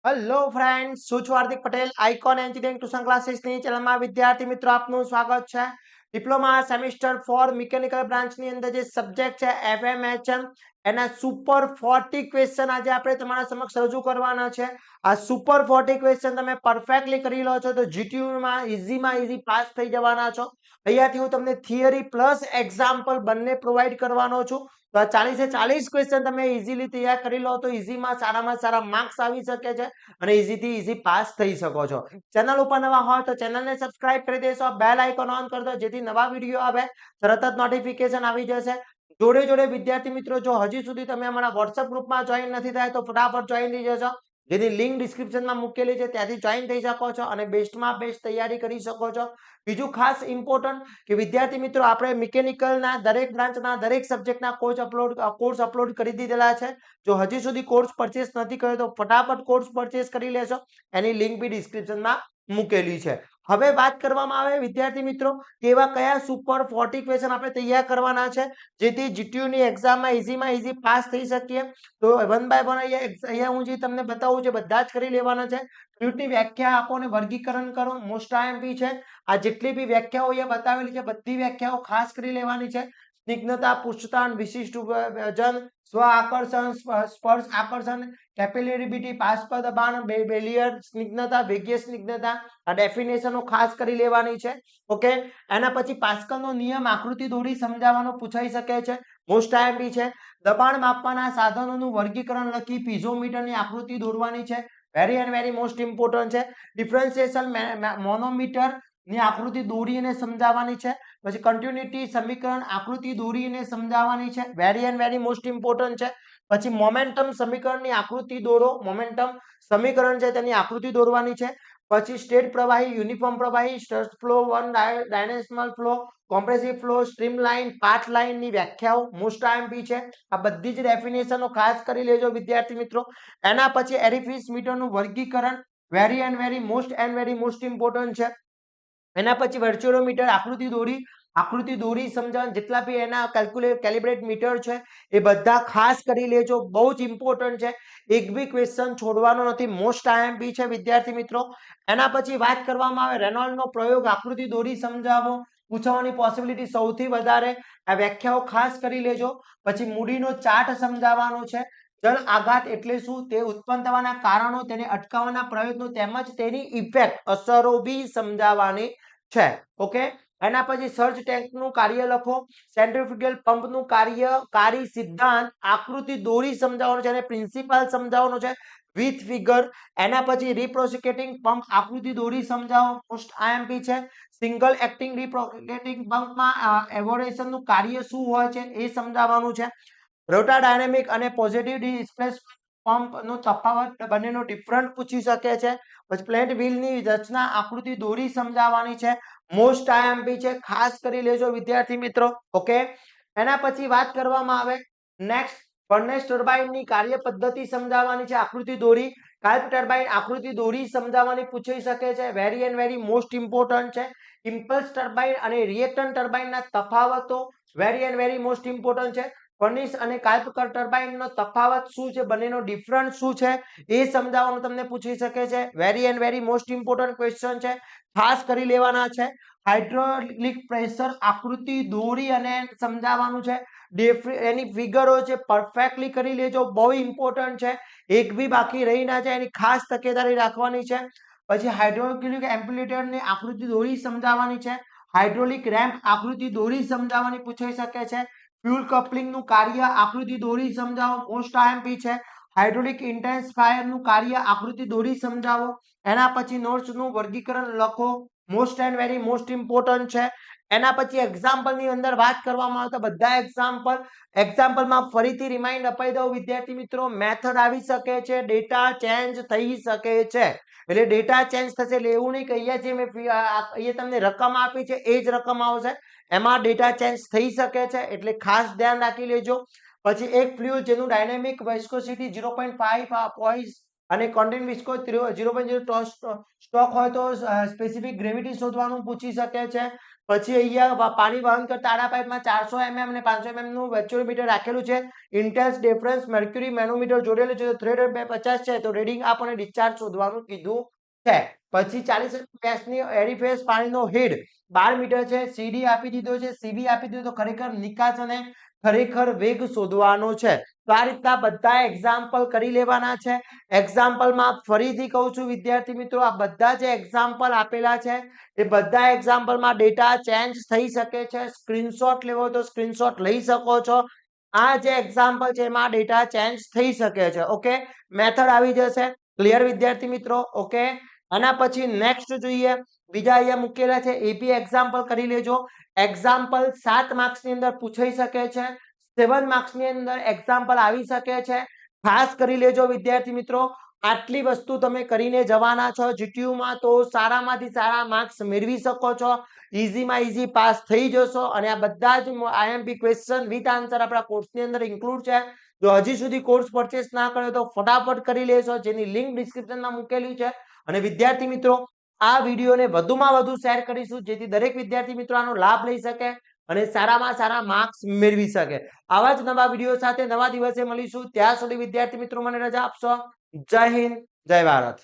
Hello friends, હું છું Hardik Patel, icon engineering tuition ક્લાસીસની ચેનલમાં વિદ્યાર્થી મિત્રો આપનું સ્વાગત છે. ડિપ્લોમા સેમિસ્ટર 4 મિકેનિકલ બ્રાન્ચની અંદર જે સબ્જેક્ટ છે એફએમએચએમ, એના સુપર 40 ક્વેશ્ચન આજે આપણે તમારા સમક્ષ રજૂ કરવાના છે. આ સુપર 40 ક્વેશ્ચન તમે પરફેક્ટલી કરી લો છો તો જીટીયુમાં ઈઝી પાસ થઈ જવાના છો. અહીંયાથી હું તમને થિયરી પ્લસ એક્ઝામ્પલ બંને પ્રોવાઈડ કરવાનો છું. તો આ 40 ક્વેશ્ચન તમે ઈઝીલી તૈયાર કરી લો તો ઈઝીમાં સારામાં સારા માર્ક્સ આવી શકે છે અને ઈઝી પાસ થઈ શકો છો. ચેનલ ઉપર નવા હોય તો ચેનલને સબસ્ક્રાઇબ કરી દેશો, બેલ આઇકોન ઓન કરી દો જેથી નવા વિડીયો આવે તરત જ નોટિફિકેશન આવી જશે. જોડે જોડે વિદ્યાર્થી મિત્રો, જો હજી સુધી તમે અમારા વોટ્સએપ ગ્રુપમાં જોઈન નથી થાય તો ફટાફટ જોઈન થઈ જશો, જેની લિંક ડિસ્ક્રિપ્શનમાં મૂકેલી છે, ત્યાંથી જોઈન થઈ શકો છો અને બેસ્ટમાં બેસ્ટ તૈયારી કરી શકો છો. બીજું ખાસ ઇમ્પોર્ટન્ટ કે વિદ્યાર્થી મિત્રો, આપણે મિકેનિકલના દરેક બ્રાન્ચના દરેક સબ્જેક્ટના કોર્સ અપલોડ કરી દીધેલા છે. જો હજી સુધી કોર્સ પરચેસ નથી કર્યો તો ફટાફટ કોર્સ પરચેસ કરી લેશો, એની લિંક બી ડિસ્ક્રિપ્શનમાં મૂકેલી છે. હવે વાત કરવામાં આવે વિદ્યાર્થી મિત્રો કે એવા કયા સુપર 40 ક્વેશ્ચન આપણે તૈયાર કરવાના છે જેથી જીટીયુની એક્ઝામમાં ઈઝી પાસ થઈ શકીએ. તો વન બાય વન અહીંયા હું જે તમને બતાવું છું બધા જ કરી લેવાના છે. ફ્લુઇડની વ્યાખ્યા આપો અને વર્ગીકરણ કરો, મોસ્ટ આઈએમપી છે. આ જેટલી બી વ્યાખ્યાઓ અહીંયા બતાવેલી છે બધી વ્યાખ્યાઓ ખાસ કરી લેવાની છે. સ્નિગ્ધતા, પુષ્ટતાન, વિશિષ્ટ વજન, સ્વ આકર્ષણ, સ્પર્શ આકર્ષણ, કેપિલરીબિટી, બાષ્પ દબાણ, બેલિયર સ્નિગ્ધતા, વેગીય સ્નિગ્ધતા, આ ડેફિનેશનો ખાસ કરી લેવાની છે. ઓકે, એના પછી પાસ્કલનો નિયમ આકૃતિ દોરી સમજાવવાનો પૂછાઈ શકે છે. મોસ્ટ આઈએમપી છે. દબાણ માપવાના સાધનોનું વર્ગીકરણ લખી પીઝોમીટરની આકૃતિ દોરવાની છે. Very and very most important છે. ડિફરન્શિએશન મોનોમીટર ની આકૃતિ દોરીને સમજાવવાની છે. પછી કન્ટિન્યુટી સમીકરણ આકૃતિ દોરીને સમજાવવાની છે. Very and very most important છે. પછી મોમેન્ટમ સમીકરણની આકૃતિ દોરો, મોમેન્ટમ સમીકરણ છે તેની આકૃતિ દોરવાની છે. પછી સ્ટેટ પ્રવાહી, યુનિફોર્મ પ્રવાહી, stress flow, one dimensional flow, compressive flow, streamline, path લાઇનની વ્યાખ્યાઓ મોસ્ટ આઈએમપી છે. આ બધી જ ડેફિનેશનો ખાસ કરી લેજો વિદ્યાર્થી મિત્રો. એના પછી એરિફિસ મીટરનું વર્ગીકરણ very and very most important છે. એના પછી વર્ચ્યુલોમીટર આકૃતિ દોરી સમજાવવા, જેટલા બી એના કેલિબ્રેટ મીટર છે એ બધા ખાસ કરી લેજો, બહુ જ ઇમ્પોર્ટન્ટ છે. એક બી ક્વેશ્ચન છોડવાનો નથી, મોસ્ટ આઈએમપી છે વિદ્યાર્થી મિત્રો. એના પછી વાત કરવામાં આવે રેનોલ્ડનો પ્રયોગ આકૃતિ દોરી સમજાવો, પૂછવાની પોસિબિલિટી સૌથી વધારે. આ વ્યાખ્યાઓ ખાસ કરી લેજો. પછી મૂડીનો ચાર્ટ સમજાવવાનો છે. જળ આઘાત એટલે શું, તે ઉત્પન્ન થવાના કારણો, તેને અટકાવવાના પ્રયત્નો તેમજ તેની ઇફેક્ટ અસરો બી સમજાવવાની છે. ઓકે, એના પછી સર્જ ટેન્કનું કાર્ય લખો, સેન્ટ્રીફ્યુગલ પંપનું કાર્યકારી સિદ્ધાંત આકૃતિ દોરી સમજાવવાનો છે અને પ્રિન્સિપલ સમજાવવાનો છે વિથ ફિગર. એના પછી રિપ્રોસિકેટિંગ પંપ આકૃતિ દોરી સમજાવો, મોસ્ટ આઈએમપી છે. સિંગલ એક્ટિંગ રિપ્રોસિકેટિંગ પંપમાં એવોરેશનનું કાર્ય શું હોય છે એ સમજાવવાનું છે. રોટા ડાયનેમિક અને પોઝિટિવ ડિસ્પ્લેસમેન્ટ પંપનો તફાવત, બંનેનો ડિફરન્ટ પૂછી શકે છે. પછી પ્લેન્ટ વ્હીલની રચના આકૃતિ દોરી સમજાવવાની છે, મોસ્ટ આઈએમપી છે, ખાસ કરી લેજો વિદ્યાર્થી મિત્રો. ઓકે, એના પછી વાત કરવામાં આવે નેક્સ્ટ ફર્નેસ ટર્બાઇનની કાર્ય પદ્ધતિ સમજાવવાની છે, આકૃતિ દોરી. કાલ્પ ટર્બાઇન આકૃતિ દોરી સમજાવવાની પૂછી શકે છે, very and very most important છે. ઇમ્પલ્સ ટર્બાઇન અને રિએક્ટન્ટ ટર્બાઇનના તફાવતો very and very most important છે. ફર્નેસ અને કાલ્પ ટર્બાઇનનો તફાવત શું છે, બંનેનો ડિફરન્ટ શું છે એ સમજાવવાનું તમને પૂછી શકે છે. Very and very most important question છે, ખાસ કરી લેવાના છે. હાઇડ્રોલિક પ્રેશર આકૃતિ દોરી અને સમજાવવાનું છે. એની ફિગરો છે પરફેક્ટલી કરી લેજો, બહુ ઇમ્પોર્ટન્ટ છે, એક બી બાકી રહી ના જાય એની ખાસ તકેદારી રાખવાની છે. પછી હાઇડ્રોલિક એમ્પ્લિટ્યુડની આકૃતિ દોરી સમજાવવાની છે. હાઇડ્રોલિક રેમ્પ આકૃતિ દોરી સમજાવવાની પૂછાઈ શકે છે. ફ્યુલ કપલિંગનું કાર્ય આકૃતિ દોરી સમજાવો, મોસ્ટ આઈએમપી છે. હાઇડ્રોલિક ઇન્ટેન્સિફાયરનું કાર્ય આકૃતિ દોરી સમજાવો. એના પછી નોટ્સનું વર્ગીકરણ લખો, most and very most important છે. એના પછી એક્ઝામ્પલની અંદર વાત કરવામાં આવતા બધા એક્ઝામ્પલમાં ફરીથી રિમાઇન્ડ અપાઈ દઉં વિદ્યાર્થી મિત્રો, મેથડ આવી શકે છે, ડેટા ચેન્જ થઈ શકે છે. એટલે ડેટા ચેન્જ થશે એટલે એવું નહીં કે અહીંયા જે મેં અહીંયા તમને રકમ આપી છે એ જ રકમ આવશે, એમાં ડેટા ચેન્જ થઈ શકે છે, એટલે ખાસ ધ્યાન રાખી લેજો. પછી એક ફ્લુઇડ જેનું ડાયનેમિક વિસ્કોસિટી 0.5 અને કોન્ટેન્ટ વિસ્કોસ 0.0 સ્ટોક હોય તો સ્પેસિફિક ગ્રેવિટી શોધવાનું પૂછી શકે છે. પછી અહીંયા પાણી વહન કરતા આડા પાઇપમાં 400 mm અને 500 mm નું વેચ્યુરીમીટર રાખેલું છે. ઇન્ટેન્સ ડિફરન્સ મર્ક્યુરી મેનોમીટર જોડેલું છે. તો થ્રેડ 250 છે તો રીડિંગ આપ અને ડિસ્ચાર્જ શોધવાનું કીધું છે. પછી 40 ગેસની એરિફેસ પાણીનો હેડ 12 મીટર છે. સીડી આપી દીધો છે. સીબી આપી દીધો તો ખરેખર નિકાસ અને ખરેખર વેગ શોધવાનો છે. તો આ રીતના બધા એક્ઝામ્પલ કરી લેવાના છે. એક્ઝામ્પલમાં ફરીથી કહું છું વિદ્યાર્થી મિત્રો, આ બધા જે એક્ઝામ્પલ આપેલા છે એ બધા એક્ઝામ્પલમાં ડેટા ચેન્જ થઈ શકે છે. સ્ક્રીનશોટ લેવો હોય તો સ્ક્રીનશોટ લઈ શકો છો. આ જે એક્ઝામ્પલ છે એમાં ડેટા ચેન્જ થઈ શકે છે. ઓકે, મેથડ આવી જશે. ક્લિયર વિદ્યાર્થી મિત્રો? ઓકે, આના પછી નેક્સ્ટ જોઈએ. બીજા અહીંયા મૂકેલા છે એપી એક્ઝામ્પલ કરી લેજો. એક્ઝામ્પલ 7 માર્ક્સની અંદર પૂછાઈ શકે છે. 7 માર્ક્સની અંદર એક્ઝામ્પલ આવી શકે છે. ખાસ કરી લેજો વિદ્યાર્થી મિત્રો. આટલી વસ્તુ તમે કરીને જવાના છો જીટીયુમાં તો સારામાંથી સારા માર્ક્સ મેળવી શકો છો. ઈઝીમાં ઈઝી પાસ થઈ જશો અને આ બધા જ આઈએમપી ક્વેશ્ચન વિથ આન્સર આપણા કોર્સની અંદર ઇન્ક્લુડ છે. જો હજી સુધી કોર્સ પરચેસ ના કર્યો તો ફટાફટ કરી લેશો, જેની લિંક ડિસ્ક્રિપ્શનમાં મૂકેલી છે. અને વિદ્યાર્થી મિત્રો, આ વિડીયોને વધુમાં વધુ શેર કરીશું જેથી દરેક વિદ્યાર્થી મિત્રો આનો લાભ લઈ શકે અને સારામાં સારા માર્ક્સ મેળવી શકે. આવા જ નવા વિડીયો સાથે નવા દિવસે મળીશું. ત્યાં સુધી વિદ્યાર્થી મિત્રો મને રજા આપશો. જય હિન્દ, જય ભારત.